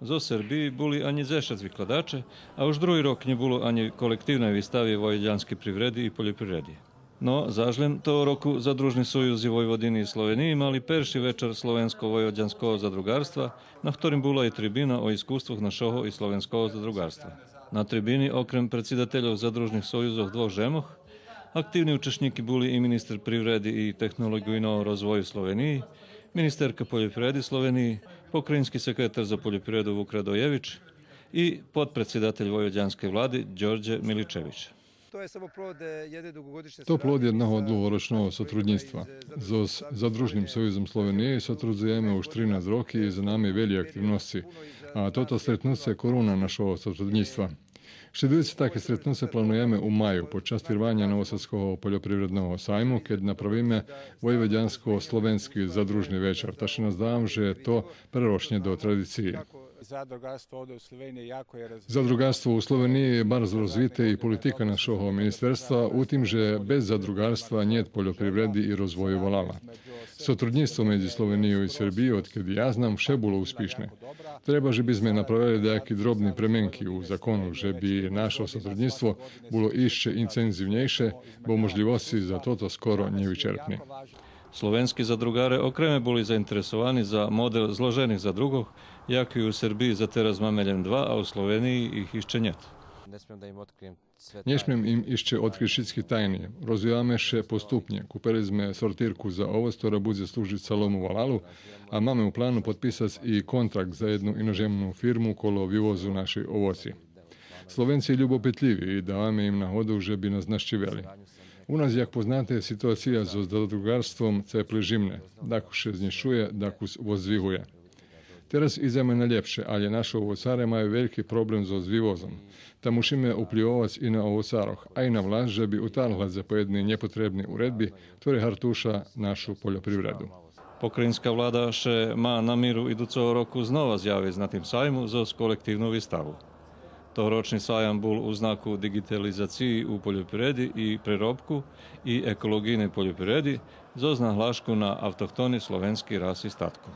Zo Srbiji boli ani zešac vykladače, a už druhý rok nebolo ani kolektívnej výstavy vojvoďanskej privredy i poljoprivredi. No, zažlem toho roku Zadružni sojuzi Vojvodiny i Sloveniji mali perši večer slovensko-vojvoďanského zadrugarstva, na ktorým bola i tribina o iskustvoch našoho i slovenského zadrugarstva. Na tribini, okrem predsjedateljov Zadružnih sojuzov dvoch žemoch, aktivni učešníky boli i minister privredy i technologijnog rozvoju Sloveniji, ministerka poljoprivredi Sloveniji, pokrajinski sekretar za poljoprivredu Vuk Radojević i podpredsjedatelj vojvođanske vlady Đorđe Miličević. To plod jedného dlhoročného sotrudníctva. So Zadružným sojuzom Slovenije sotrudzujeme už 13 roky i za nami veľa aktivnosti, a toto stretnutie koruna našого sotrudníctva. Sljedujuće takve stretnuce planujeme u maju počas trvanja Novosadskog poljoprivrednog sajmu, kad napravime vojvođansko-slovenski zadružni večer. Tačno nas dam, že to prerošnje do tradicije. Zadrugarstvo u Sloveniji je bardzo rozvite i politika našого ministerstva u tim, že bez zadrugarstva njet poljoprivredi i rozvoju volala. Sotrudnictvo među Slovenijom i Srbijom, odkedy ja znam, vše bilo uspješne. Treba, že bi sme napravili dejaki drobni premenki u zakonu, že bi naše sotrudnictvo bilo išće intenzivnejše, bo možljivosti za toto skoro nevyčerpne. Slovenski zadrugare okreme boli zainteresovani za model zloženih zadrugov, jak i u Srbiji za teraz mameljem 2, a u Sloveniji ih išće njet. Nie smiem im ešte odkryť všetky tajny. Rozvíjame še postupne. Kúpili sme sortírku za ovoc, ktorá bude slúžiť celému valalu, a máme u plánu podpísať i kontrakt za jednu inozemnú firmu kolo vývozu našej ovoci. Slovenci ľubopetljivi i dávame im nahodu, že by nás naštiveli. U nas, jak poznate, situacija so zadrugarstvom ceple žimne. Dakuše znišuje, dakus vozdvihuje. Teraz ideme na lepše, ali naše ovocare majú veľký problém so zvývozom. Tam musíme vplyvovať i na ovocaroch, aj na vlast, že by utarhla za pojedné nepotrebné uredby, ktoré hartuša našu poljoprivredu. Pokrajinská vláda še má namíru idúceho roku znova zjaviť na tým sajmu zo kolektívnu výstavu. Tohoročný sajam bol u znaku digitalizácii u poljoprivredi i prerobku i ekologijnej poljoprivredi zo nahlášku na autohtoni slovenský ras i statku.